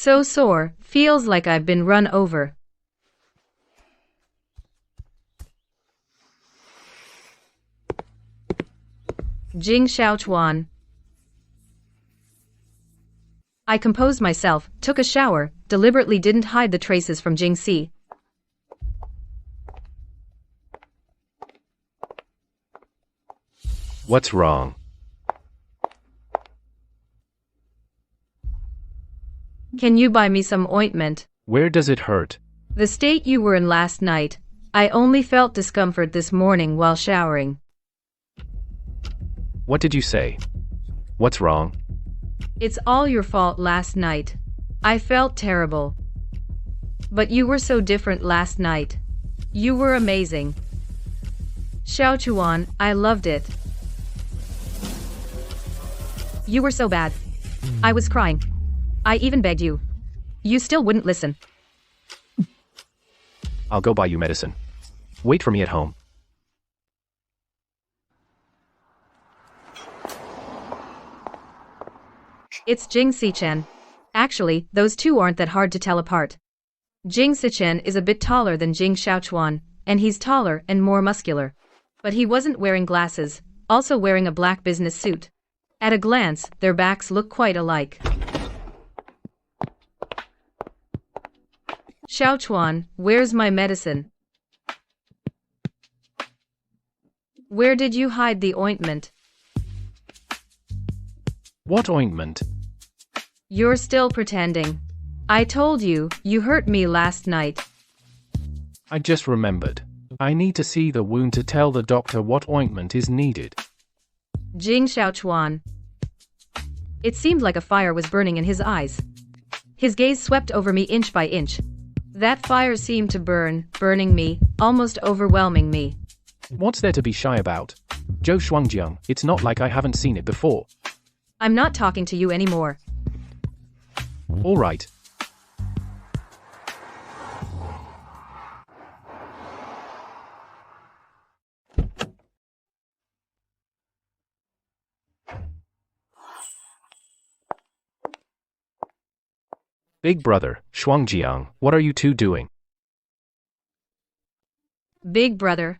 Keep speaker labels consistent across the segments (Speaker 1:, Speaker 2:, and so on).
Speaker 1: So sore, feels like I've been run over. Jing Xiaochuan. I composed myself, took a shower, deliberately didn't hide the traces from Jing Si.
Speaker 2: What's wrong?
Speaker 1: Can you buy me some ointment?
Speaker 2: Where does it hurt?
Speaker 1: The state you were in last night. I only felt discomfort this morning while showering.
Speaker 2: What did you say? What's wrong?
Speaker 1: It's all your fault last night. I felt terrible. But you were so different last night. You were amazing. Xiaochuan, I loved it. You were so bad. I was crying. I even begged you. You still wouldn't listen.
Speaker 2: I'll go buy you medicine. Wait for me at home.
Speaker 1: It's Jing Sichen. Actually, those two aren't that hard to tell apart. Jing Sichen is a bit taller than Jing Xiaochuan, and he's taller and more muscular. But he wasn't wearing glasses, also wearing a black business suit. At a glance, their backs look quite alike. Xiaochuan, where's my medicine? Where did you hide the ointment?
Speaker 2: What ointment?
Speaker 1: You're still pretending. I told you, you hurt me last night.
Speaker 2: I just remembered. I need to see the wound to tell the doctor what ointment is needed.
Speaker 1: Jing Xiaochuan. It seemed like a fire was burning in his eyes. His gaze swept over me inch by inch. That fire seemed to burning me, almost overwhelming me.
Speaker 2: What's there to be shy about? Zhou Shuangjiang, it's not like I haven't seen it before.
Speaker 1: I'm not talking to you anymore.
Speaker 2: All right. Big brother, Shuangjiang, what are you two doing?
Speaker 1: Big brother.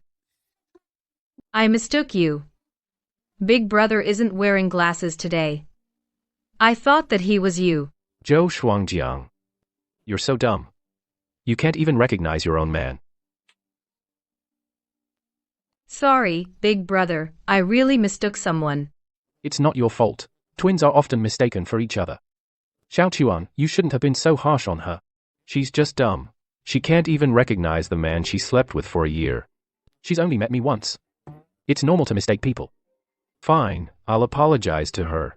Speaker 1: I mistook you. Big brother isn't wearing glasses today. I thought that he was you.
Speaker 2: Zhou Shuangjiang. You're so dumb. You can't even recognize your own man.
Speaker 1: Sorry, big brother, I really mistook someone.
Speaker 2: It's not your fault. Twins are often mistaken for each other. Xiaochuan, you shouldn't have been so harsh on her. She's just dumb. She can't even recognize the man she slept with for a year. She's only met me once. It's normal to mistake people. Fine, I'll apologize to her.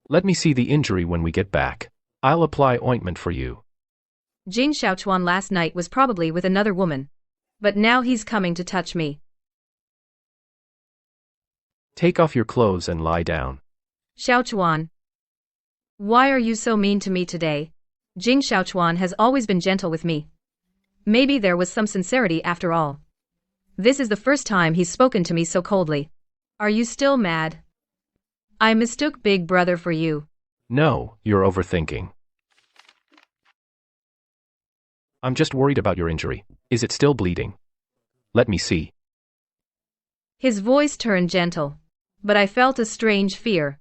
Speaker 2: Let me see the injury when we get back. I'll apply ointment for you.
Speaker 1: Jing Xiaochuan last night was probably with another woman. But now he's coming to touch me.
Speaker 2: Take off your clothes and lie down.
Speaker 1: Xiaochuan. Why are you so mean to me today? Jing Xiaochuan has always been gentle with me. Maybe there was some sincerity after all. This is the first time he's spoken to me so coldly. Are you still mad? I mistook big brother for you.
Speaker 2: No, you're overthinking. I'm just worried about your injury. Is it still bleeding? Let me see.
Speaker 1: His voice turned gentle. But I felt a strange fear.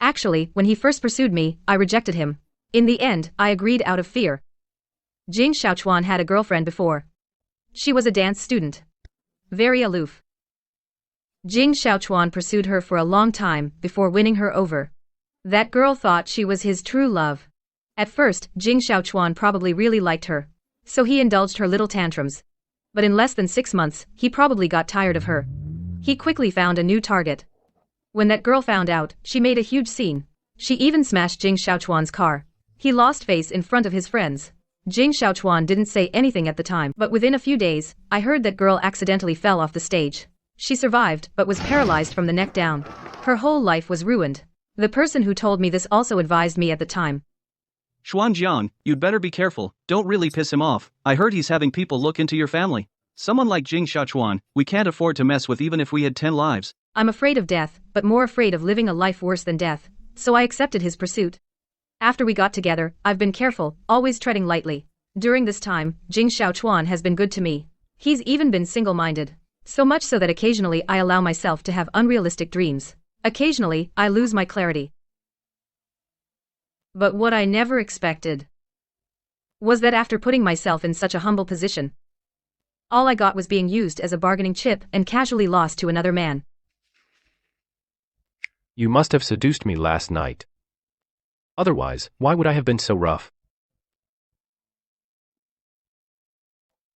Speaker 1: Actually, when he first pursued me, I rejected him. In the end, I agreed out of fear. Jing Xiaochuan had a girlfriend before. She was a dance student. Very aloof. Jing Xiaochuan pursued her for a long time before winning her over. That girl thought she was his true love. At first, Jing Xiaochuan probably really liked her, so he indulged her little tantrums. But in less than 6 months, he probably got tired of her. He quickly found a new target. When that girl found out, she made a huge scene. She even smashed Jing Xiaochuan's car. He lost face in front of his friends. Jing Xiaochuan didn't say anything at the time, but within a few days, I heard that girl accidentally fell off the stage. She survived, but was paralyzed from the neck down. Her whole life was ruined. The person who told me this also advised me at the time.
Speaker 3: Xuanjiang, you'd better be careful, don't really piss him off. I heard he's having people look into your family. Someone like Jing Xiaochuan, we can't afford to mess with even if we had 10 lives.
Speaker 1: I'm afraid of death, but more afraid of living a life worse than death, so I accepted his pursuit. After we got together, I've been careful, always treading lightly. During this time, Jing Xiaochuan has been good to me. He's even been single-minded. So much so that occasionally I allow myself to have unrealistic dreams. Occasionally, I lose my clarity. But what I never expected was that after putting myself in such a humble position, all I got was being used as a bargaining chip and casually lost to another man.
Speaker 2: You must have seduced me last night. Otherwise, why would I have been so rough?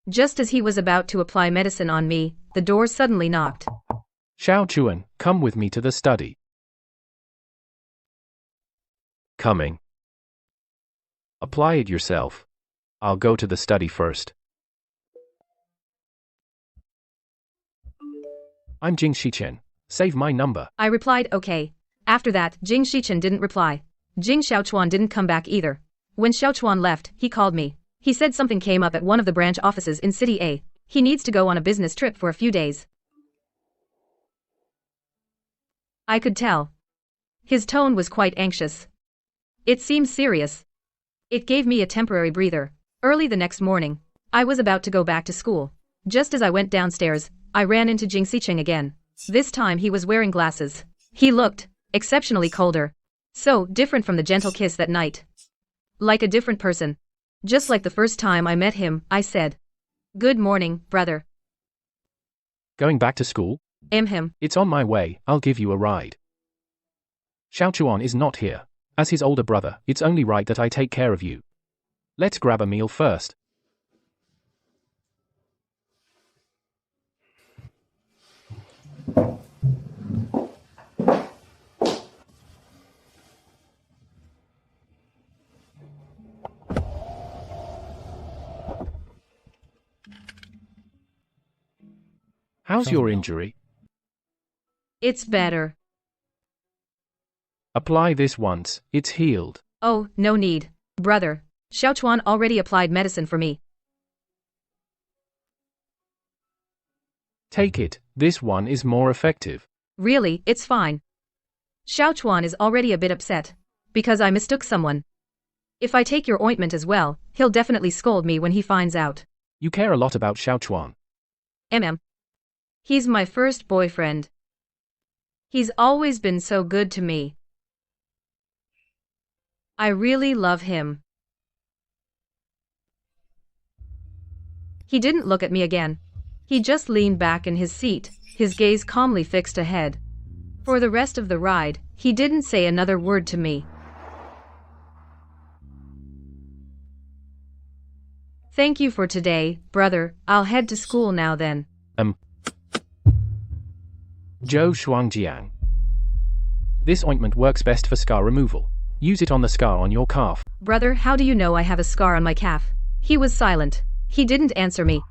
Speaker 1: Just as he was about to apply medicine on me, the door suddenly knocked.
Speaker 2: Xiaochuan, come with me to the study. Coming. Apply it yourself. I'll go to the study first. I'm Jing Shichen. Save my number.
Speaker 1: I replied okay. After that, Jing Shichen didn't reply. Jing Xiaochuan didn't come back either. When Xiaochuan left, he called me. He said something came up at one of the branch offices in City A. He needs to go on a business trip for a few days. I could tell. His tone was quite anxious. It seemed serious. It gave me a temporary breather. Early the next morning, I was about to go back to school. Just as I went downstairs, I ran into Jing Xichen again. This time he was wearing glasses. He looked exceptionally colder. So different from the gentle kiss that night. Like a different person. Just like the first time I met him, I said, "Good morning, brother."
Speaker 2: Going back to school?
Speaker 1: It's
Speaker 2: on my way, I'll give you a ride. Xiaochuan is not here. As his older brother, it's only right that I take care of you. Let's grab a meal first. How's your injury?
Speaker 1: It's better.
Speaker 2: Apply this once, it's healed.
Speaker 1: Oh, no need, brother. Xiaochuan already applied medicine for me.
Speaker 2: Take it, this one is more effective.
Speaker 1: Really, it's fine. Xiaochuan is already a bit upset, because I mistook someone. If I take your ointment as well, he'll definitely scold me when he finds out.
Speaker 2: You care a lot about Xiaochuan.
Speaker 1: He's my first boyfriend. He's always been so good to me. I really love him. He didn't look at me again. He just leaned back in his seat, his gaze calmly fixed ahead. For the rest of the ride, he didn't say another word to me. Thank you for today, brother. I'll head to school now then.
Speaker 2: Zhou Shuangjiang. This ointment works best for scar removal. Use it on the scar on your calf.
Speaker 1: Brother, how do you know I have a scar on my calf? He was silent. He didn't answer me.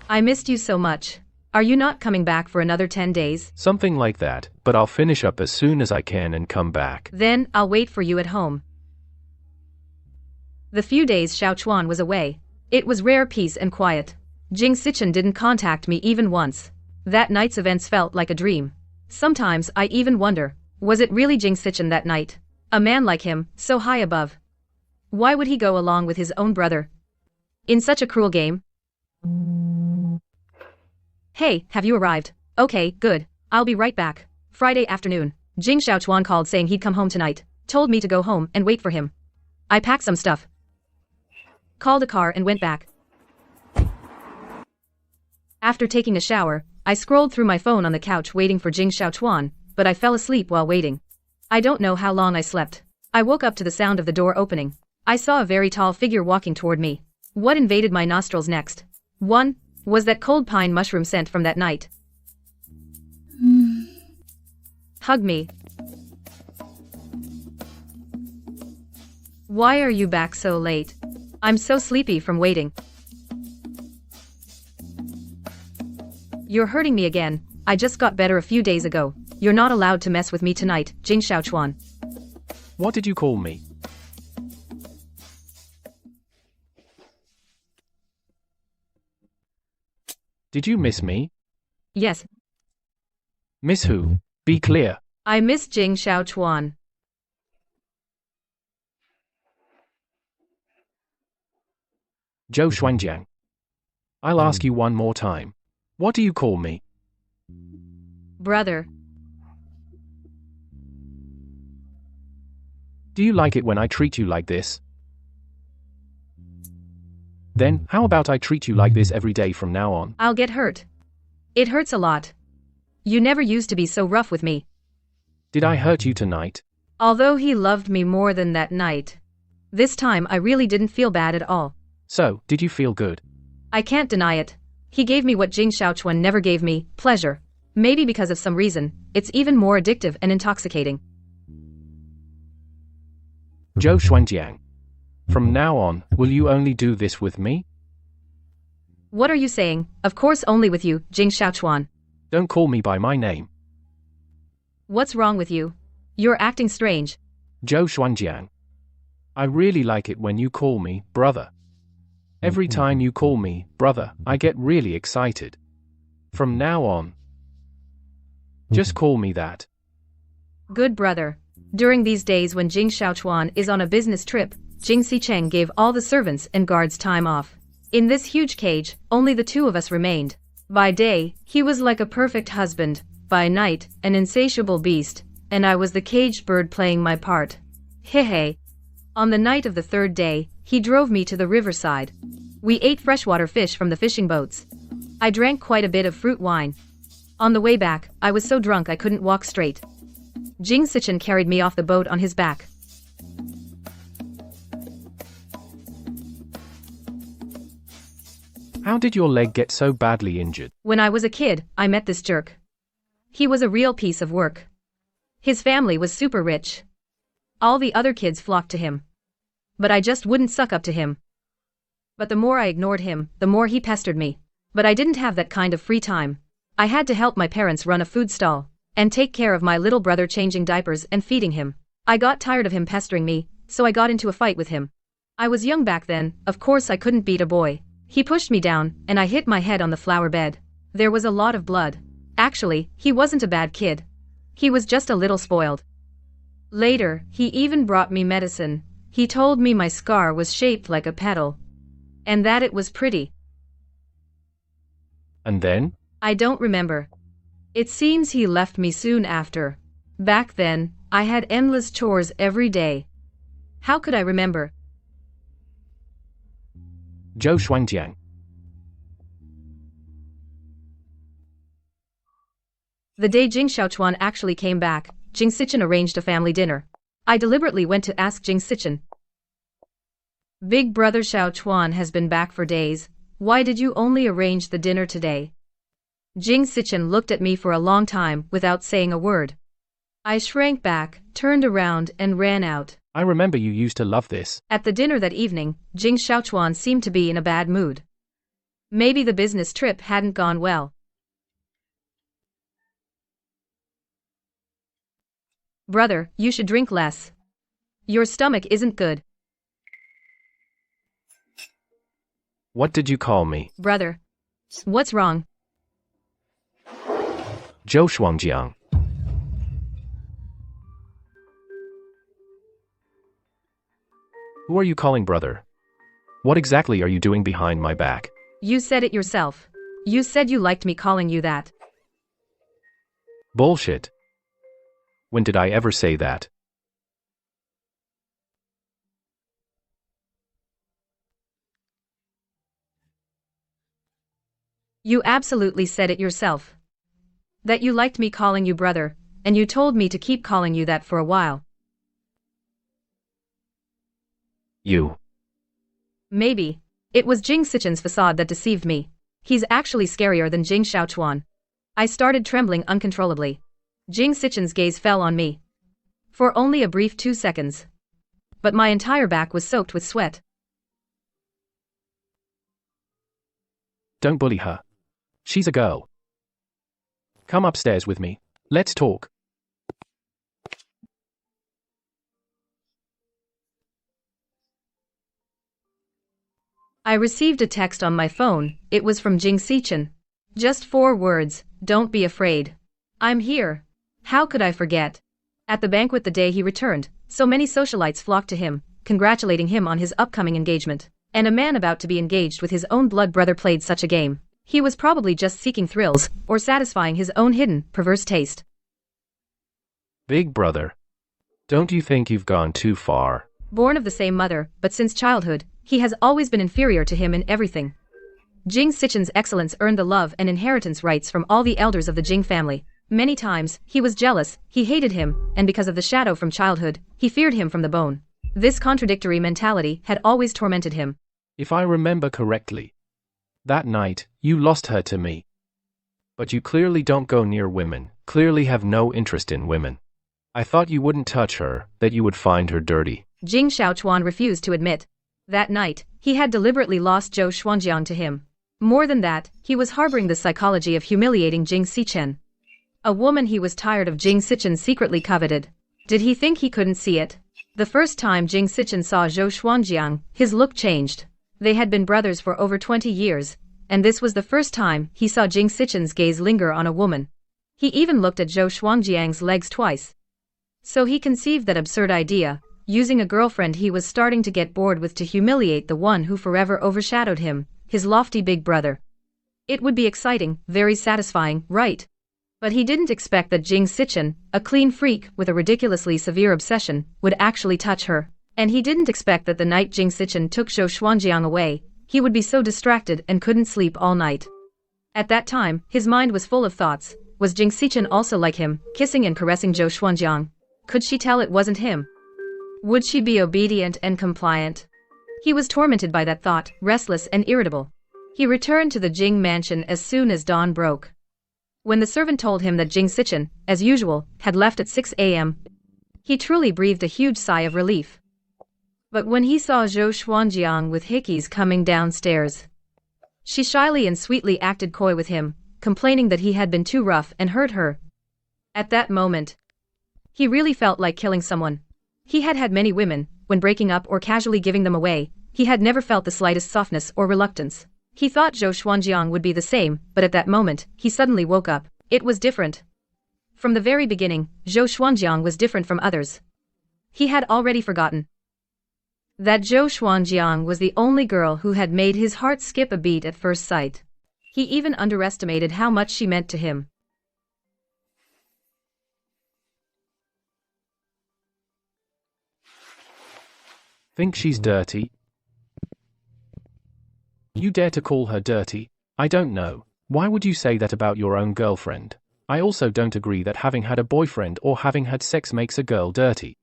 Speaker 1: I missed you so much. Are you not coming back for another 10 days?
Speaker 2: Something like that, but I'll finish up as soon as I can and come back.
Speaker 1: Then, I'll wait for you at home. The few days Xiaochuan was away, it was rare peace and quiet. Jing Xichen didn't contact me even once. That night's events felt like a dream. Sometimes I even wonder, was it really Jing Xichen that night? A man like him, so high above. Why would he go along with his own brother? In such a cruel game? Hey, have you arrived? Okay, good. I'll be right back. Friday afternoon, Jing Xiaochuan called saying he'd come home tonight, told me to go home and wait for him. I packed some stuff, called a car and went back. After taking a shower, I scrolled through my phone on the couch waiting for Jing Xiaochuan, but I fell asleep while waiting. I don't know how long I slept. I woke up to the sound of the door opening. I saw a very tall figure walking toward me. What invaded my nostrils next? One, was that cold pine mushroom scent from that night. Hug me. Why are you back so late? I'm so sleepy from waiting. You're hurting me again. I just got better a few days ago. You're not allowed to mess with me tonight, Jing Xiaochuan.
Speaker 2: What did you call me? Did you miss me?
Speaker 1: Yes,
Speaker 2: Miss who? Be clear.
Speaker 1: I miss Jing Xiaochuan.
Speaker 2: Zhou Xuanjiang. I'll ask you one more time. What do you call me?
Speaker 1: Brother.
Speaker 2: Do you like it when I treat you like this? Then, how about I treat you like this every day from now on?
Speaker 1: I'll get hurt. It hurts a lot. You never used to be so rough with me.
Speaker 2: Did I hurt you tonight?
Speaker 1: Although he loved me more than that night. This time I really didn't feel bad at all.
Speaker 2: So, did you feel good?
Speaker 1: I can't deny it. He gave me what Jing Xiaochuan never gave me, pleasure. Maybe because of some reason, it's even more addictive and intoxicating.
Speaker 2: Zhou Xuanjiang. From now on, will you only do this with me?
Speaker 1: What are you saying? Of course only with you, Jing Xiaochuan.
Speaker 2: Don't call me by my name.
Speaker 1: What's wrong with you? You're acting strange.
Speaker 2: Zhou Xuanjiang. I really like it when you call me brother. Every time you call me brother, I get really excited. From now on, just call me that.
Speaker 1: Good brother. During these days when Jing Xiaochuan is on a business trip, Jing Xicheng gave all the servants and guards time off. In this huge cage, only the two of us remained. By day, he was like a perfect husband. By night, an insatiable beast, and I was the caged bird playing my part. Hehe. On the night of the third day, he drove me to the riverside. We ate freshwater fish from the fishing boats. I drank quite a bit of fruit wine. On the way back, I was so drunk I couldn't walk straight. Jing Sichen carried me off the boat on his back.
Speaker 2: How did your leg get so badly injured?
Speaker 1: When I was a kid, I met this jerk. He was a real piece of work. His family was super rich. All the other kids flocked to him. But I just wouldn't suck up to him. But the more I ignored him, the more he pestered me. But I didn't have that kind of free time. I had to help my parents run a food stall, and take care of my little brother changing diapers and feeding him. I got tired of him pestering me, so I got into a fight with him. I was young back then, of course I couldn't beat a boy. He pushed me down, and I hit my head on the flower bed. There was a lot of blood. Actually, he wasn't a bad kid. He was just a little spoiled. Later, he even brought me medicine. He told me my scar was shaped like a petal. And that it was pretty.
Speaker 2: And then?
Speaker 1: I don't remember. It seems he left me soon after. Back then, I had endless chores every day. How could I remember?
Speaker 2: Zhou Xuanjiang.
Speaker 1: The day Jing Xiaochuan actually came back, Jing Sichen arranged a family dinner. I deliberately went to ask Jing Sichen. Big brother Xiaochuan has been back for days. Why did you only arrange the dinner today? Jing Sichen looked at me for a long time without saying a word. I shrank back, turned around and ran out.
Speaker 2: I remember you used to love this.
Speaker 1: At the dinner that evening, Jing Xiaochuan seemed to be in a bad mood. Maybe the business trip hadn't gone well. Brother, you should drink less. Your stomach isn't good.
Speaker 2: What did you call me?
Speaker 1: Brother. What's wrong?
Speaker 2: Zhou Xuanjiang. Who are you calling brother? What exactly are you doing behind my back?
Speaker 1: You said it yourself. You said you liked me calling you that.
Speaker 2: Bullshit. When did I ever say that?
Speaker 1: You absolutely said it yourself. That you liked me calling you brother, and you told me to keep calling you that for a while.
Speaker 2: You.
Speaker 1: Maybe. It was Jing Sichen's facade that deceived me. He's actually scarier than Jing Xiaochuan. I started trembling uncontrollably. Jing Sichen's gaze fell on me. For only a brief 2 seconds. But my entire back was soaked with sweat.
Speaker 2: Don't bully her. She's a girl. Come upstairs with me. Let's talk. I
Speaker 1: received a text on my phone. It was from Jing Sichen. Just 4 words, don't be afraid. I'm here. How could I forget? At the banquet the day he returned, so many socialites flocked to him, congratulating him on his upcoming engagement. And a man about to be engaged with his own blood brother played such a game. He was probably just seeking thrills, or satisfying his own hidden, perverse taste.
Speaker 2: Big brother. Don't you think you've gone too far?
Speaker 1: Born of the same mother, but since childhood, he has always been inferior to him in everything. Jing Sichen's excellence earned the love and inheritance rights from all the elders of the Jing family. Many times, he was jealous, he hated him, and because of the shadow from childhood, he feared him from the bone. This contradictory mentality had always tormented him.
Speaker 2: If I remember correctly, that night, you lost her to me. But you clearly don't go near women, clearly have no interest in women. I thought you wouldn't touch her, that you would find her dirty.
Speaker 1: Jing Xiaochuan refused to admit. That night, he had deliberately lost Zhou Xuanjiang to him. More than that, he was harboring the psychology of humiliating Jing Sichen. A woman he was tired of Jing Sichen secretly coveted. Did he think he couldn't see it? The first time Jing Sichen saw Zhou Xuanjiang, his look changed. They had been brothers for over 20 years, and this was the first time he saw Jing Sichen's gaze linger on a woman. He even looked at Zhou Xuanjiang's legs twice. So he conceived that absurd idea, using a girlfriend he was starting to get bored with to humiliate the one who forever overshadowed him, his lofty big brother. It would be exciting, very satisfying, right? But he didn't expect that Jing Sichen, a clean freak with a ridiculously severe obsession, would actually touch her. And he didn't expect that the night Jing Sichen took Zhou Xuanjiang away, he would be so distracted and couldn't sleep all night. At that time, his mind was full of thoughts. Was Jing Sichen also like him, kissing and caressing Zhou Xuanjiang? Could she tell it wasn't him? Would she be obedient and compliant? He was tormented by that thought, restless and irritable. He returned to the Jing mansion as soon as dawn broke. When the servant told him that Jing Sichen, as usual, had left at 6 a.m., he truly breathed a huge sigh of relief. But when he saw Zhou Xuanjiang with hickeys coming downstairs, she shyly and sweetly acted coy with him, complaining that he had been too rough and hurt her. At that moment, he really felt like killing someone. He had had many women, when breaking up or casually giving them away, he had never felt the slightest softness or reluctance. He thought Zhou Xuanjiang would be the same, but at that moment, he suddenly woke up. It was different. From the very beginning, Zhou Xuanjiang was different from others. He had already forgotten that Zhou Xuanjiang was the only girl who had made his heart skip a beat at first sight. He even underestimated how much she meant to him.
Speaker 2: Think she's dirty? You dare to call her dirty? I don't know. Why would you say that about your own girlfriend? I also don't agree that having had a boyfriend or having had sex makes a girl dirty.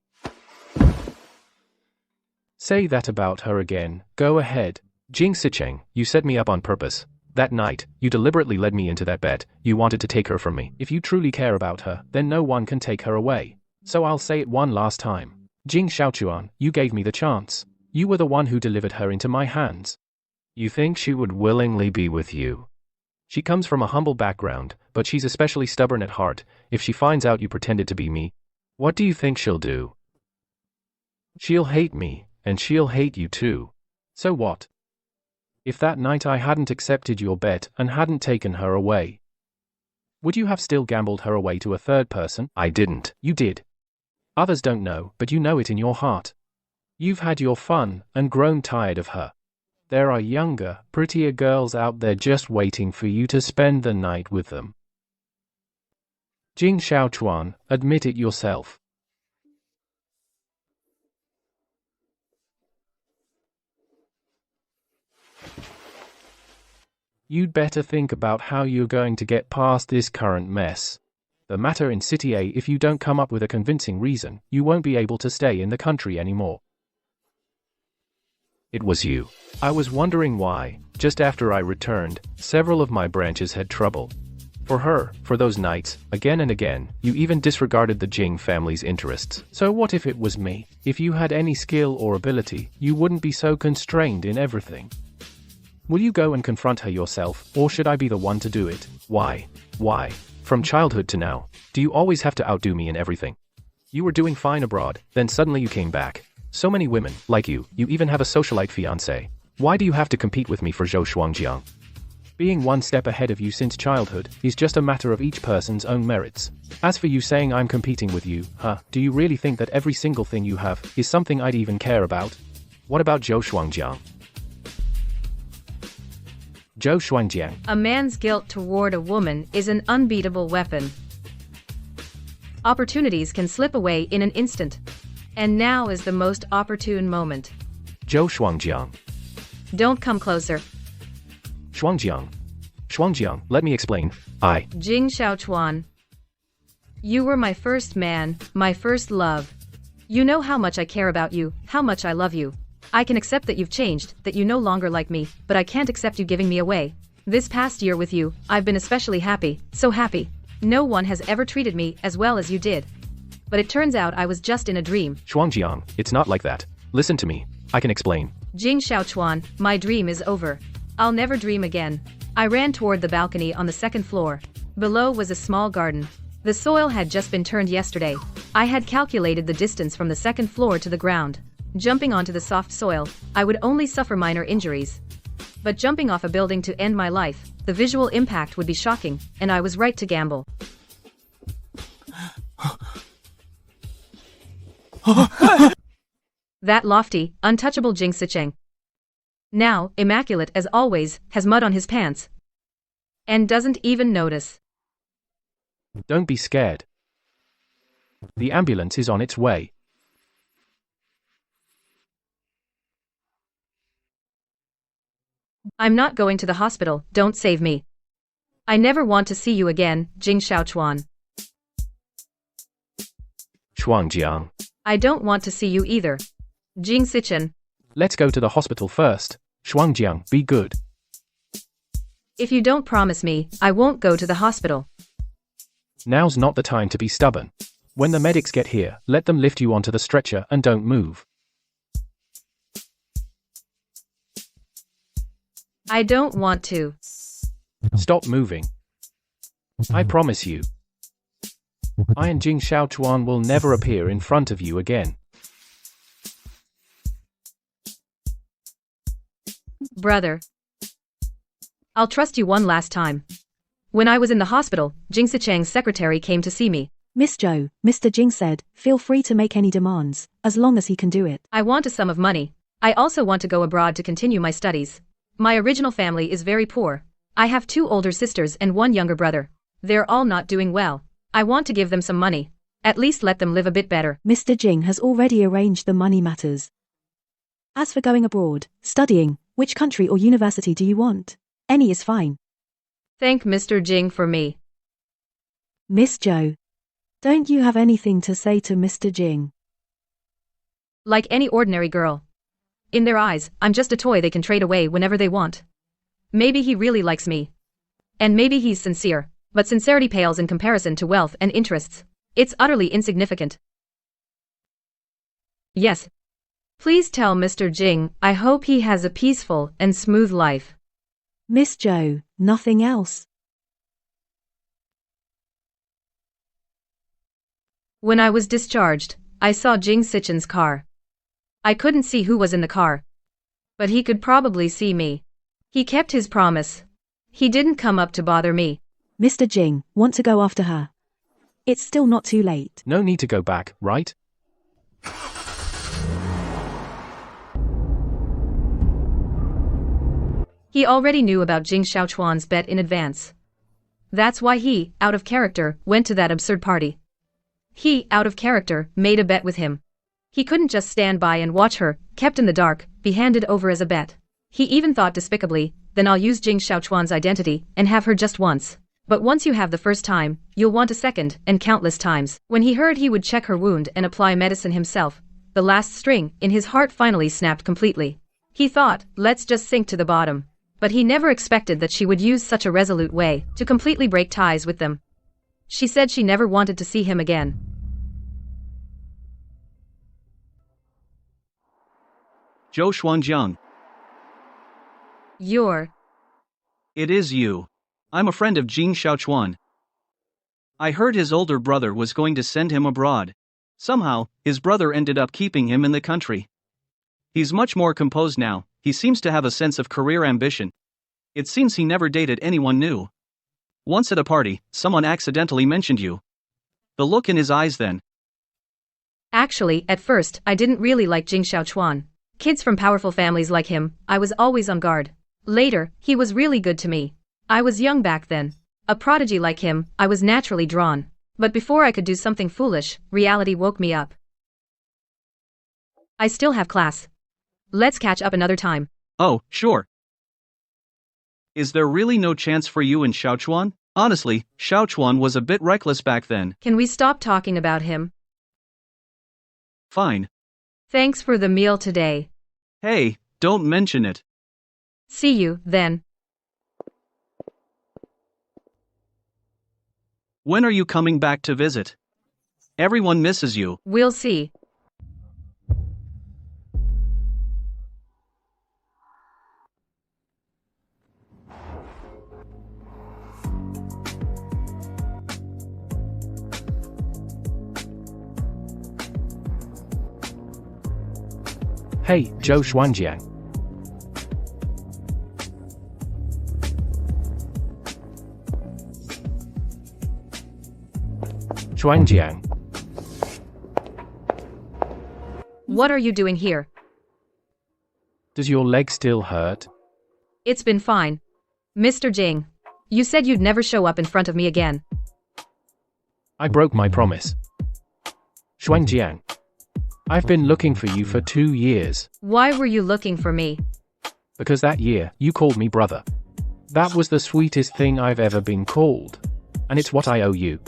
Speaker 2: Say that about her again, go ahead. Jing Sicheng, you set me up on purpose. That night, you deliberately led me into that bed, you wanted to take her from me. If you truly care about her, then no one can take her away. So I'll say it one last time. Jing Xiaochuan, you gave me the chance. You were the one who delivered her into my hands. You think she would willingly be with you? She comes from a humble background, but she's especially stubborn at heart. If she finds out you pretended to be me, what do you think she'll do? She'll hate me, and she'll hate you too. So what? If that night I hadn't accepted your bet and hadn't taken her away, would you have still gambled her away to a third person? I didn't. You did. Others don't know, but you know it in your heart. You've had your fun and grown tired of her. There are younger, prettier girls out there just waiting for you to spend the night with them. Jing Xiaochuan, admit it yourself. You'd better think about how you're going to get past this current mess. The matter in City A, if you don't come up with a convincing reason, you won't be able to stay in the country anymore. It was you. I was wondering why, just after I returned, several of my branches had trouble. For her, for those nights, again and again, you even disregarded the Jing family's interests. So what if it was me? If you had any skill or ability, you wouldn't be so constrained in everything. Will you go and confront her yourself, or should I be the one to do it? Why? Why? From childhood to now, do you always have to outdo me in everything? You were doing fine abroad, then suddenly you came back. So many women, like you even have a socialite fiancé. Why do you have to compete with me for Zhou Xuanjiang? Being one step ahead of you since childhood is just a matter of each person's own merits. As for you saying I'm competing with you, do you really think that every single thing you have is something I'd even care about? What about Zhou Shuangjiang? Zhou Shuangjiang.
Speaker 1: A man's guilt toward a woman is an unbeatable weapon. Opportunities can slip away in an instant. And now is the most opportune moment.
Speaker 2: Zhou Shuangjiang.
Speaker 1: Don't come closer.
Speaker 2: Shuangjiang. Shuangjiang, let me explain.
Speaker 1: Jing Xiaochuan. You were my first man, my first love. You know how much I care about you, how much I love you. I can accept that you've changed, that you no longer like me, but I can't accept you giving me away. This past year with you, I've been especially happy, so happy. No one has ever treated me as well as you did. But it turns out I was just in a dream.
Speaker 2: Shuangjiang, it's not like that. Listen to me. I can explain.
Speaker 1: Jing Xiaochuan, my dream is over. I'll never dream again. I ran toward the balcony on the second floor. Below was a small garden. The soil had just been turned yesterday. I had calculated the distance from the second floor to the ground. Jumping onto the soft soil, I would only suffer minor injuries. But jumping off a building to end my life, the visual impact would be shocking, and I was right to gamble. That lofty, untouchable Jing Sicheng. Now, immaculate as always, has mud on his pants. And doesn't even notice.
Speaker 2: Don't be scared. The ambulance is on its way.
Speaker 1: I'm not going to the hospital, don't save me. I never want to see you again, Jing Xiaochuan.
Speaker 2: Shuangjiang.
Speaker 1: I don't want to see you either. Jing Sichen.
Speaker 2: Let's go to the hospital first. Shuangjiang, be good.
Speaker 1: If you don't promise me, I won't go to the hospital.
Speaker 2: Now's not the time to be stubborn. When the medics get here, let them lift you onto the stretcher and don't move.
Speaker 1: I don't want to.
Speaker 2: Stop moving. I promise you. I and Jing Xiaochuan will never appear in front of you again.
Speaker 1: Brother. I'll trust you one last time. When I was in the hospital, Jing Sicheng's secretary came to see me.
Speaker 4: Miss Zhou, Mr. Jing said, feel free to make any demands, as long as he can do it.
Speaker 1: I want a sum of money. I also want to go abroad to continue my studies. My original family is very poor. I have 2 older sisters and 1 younger brother. They're all not doing well. I want to give them some money. At least let them live a bit better.
Speaker 4: Mr. Jing has already arranged the money matters. As for going abroad, studying, which country or university do you want? Any is fine.
Speaker 1: Thank Mr. Jing for me.
Speaker 4: Miss Zhou. Don't you have anything to say to Mr. Jing?
Speaker 1: Like any ordinary girl. In their eyes, I'm just a toy they can trade away whenever they want. Maybe he really likes me. And maybe he's sincere, but sincerity pales in comparison to wealth and interests. It's utterly insignificant. Yes. Please tell Mr. Jing I hope he has a peaceful and smooth life.
Speaker 4: Miss Zhou, nothing else.
Speaker 1: When I was discharged, I saw Jing Sichen's car. I couldn't see who was in the car. But he could probably see me. He kept his promise. He didn't come up to bother me.
Speaker 4: Mr. Jing, want to go after her? It's still not too late.
Speaker 2: No need to go back, right?
Speaker 1: He already knew about Jing Xiaochuan's bet in advance. That's why he, out of character, went to that absurd party. He, out of character, made a bet with him. He couldn't just stand by and watch her, kept in the dark, be handed over as a bet. He even thought despicably, then I'll use Jing Xiaochuan's identity and have her just once. But once you have the first time, you'll want a second, and countless times. When he heard he would check her wound and apply medicine himself, the last string in his heart finally snapped completely. He thought, let's just sink to the bottom. But he never expected that she would use such a resolute way to completely break ties with them. She said she never wanted to see him again.
Speaker 3: Zhou Shuangjiang.
Speaker 1: It
Speaker 3: is you. I'm a friend of Jing Xiaochuan. I heard his older brother was going to send him abroad. Somehow, his brother ended up keeping him in the country. He's much more composed now. He seems to have a sense of career ambition. It seems he never dated anyone new. Once at a party, someone accidentally mentioned you. The look in his eyes then.
Speaker 1: Actually, at first, I didn't really like Jing Xiaochuan. Kids from powerful families like him, I was always on guard. Later, he was really good to me. I was young back then. A prodigy like him, I was naturally drawn. But before I could do something foolish, reality woke me up. I still have class. Let's catch up another time.
Speaker 3: Oh, sure. Is there really no chance for you and Xiaochuan? Honestly, Xiaochuan was a bit reckless back then.
Speaker 1: Can we stop talking about him?
Speaker 3: Fine.
Speaker 1: Thanks for the meal today.
Speaker 3: Hey, don't mention it.
Speaker 1: See you, then.
Speaker 3: When are you coming back to visit? Everyone misses you.
Speaker 1: We'll see.
Speaker 2: Hey, Zhou Xuanjiang. Xuanjiang.
Speaker 1: What are you doing here?
Speaker 2: Does your leg still hurt?
Speaker 1: It's been fine. Mr. Jing, you said you'd never show up in front of me again.
Speaker 2: I broke my promise. Xuanjiang. I've been looking for you for 2 years.
Speaker 1: Why were you looking for me?
Speaker 2: Because that year, you called me brother. That was the sweetest thing I've ever been called. And it's what I owe you.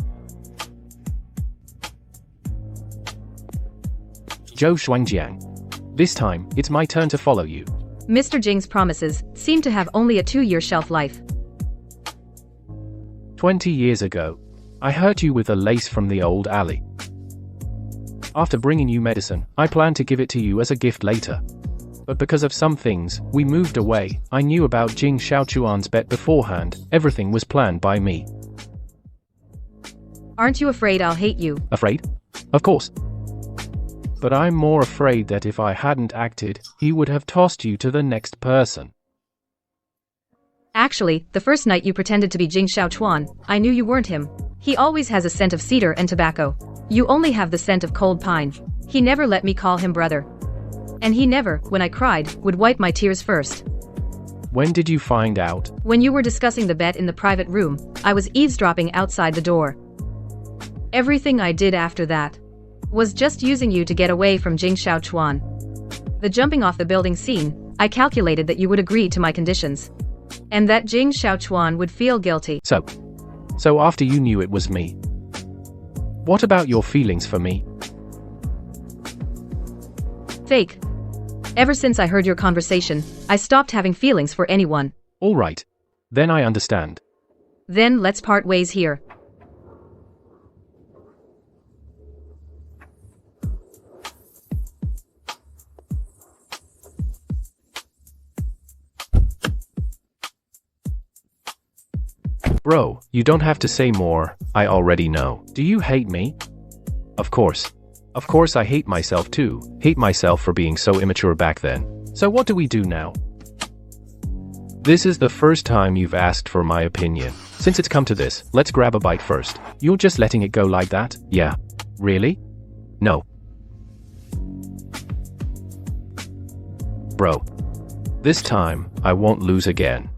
Speaker 2: Zhou Xuanjiang. This time, it's my turn to follow you.
Speaker 1: Mr. Jing's promises seem to have only a 2-year shelf life.
Speaker 2: 20 years ago, I hurt you with a lace from the old alley. After bringing you medicine, I planned to give it to you as a gift later. But because of some things, we moved away. I knew about Jing Xiaochuan's bet beforehand. Everything was planned by me.
Speaker 1: Aren't you afraid I'll hate you?
Speaker 2: Afraid? Of course. But I'm more afraid that if I hadn't acted, he would have tossed you to the next person.
Speaker 1: Actually, the first night you pretended to be Jing Xiaochuan, I knew you weren't him. He always has a scent of cedar and tobacco. You only have the scent of cold pine. He never let me call him brother. And he never, when I cried, would wipe my tears first.
Speaker 2: When did you find out?
Speaker 1: When you were discussing the bet in the private room, I was eavesdropping outside the door. Everything I did after that was just using you to get away from Jing Xiaochuan. The jumping off the building scene, I calculated that you would agree to my conditions. And that Jing Xiaochuan would feel guilty.
Speaker 2: So after you knew it was me, what about your feelings for me?
Speaker 1: Fake. Ever since I heard your conversation, I stopped having feelings for anyone.
Speaker 2: All right. Then I understand.
Speaker 1: Then let's part ways here.
Speaker 2: Bro, you don't have to say more, I already know. Do you hate me? Of course. Of course I hate myself too. Hate myself for being so immature back then. So what do we do now? This is the first time you've asked for my opinion. Since it's come to this, let's grab a bite first. You're just letting it go like that? Yeah. Really? No. Bro. This time, I won't lose again.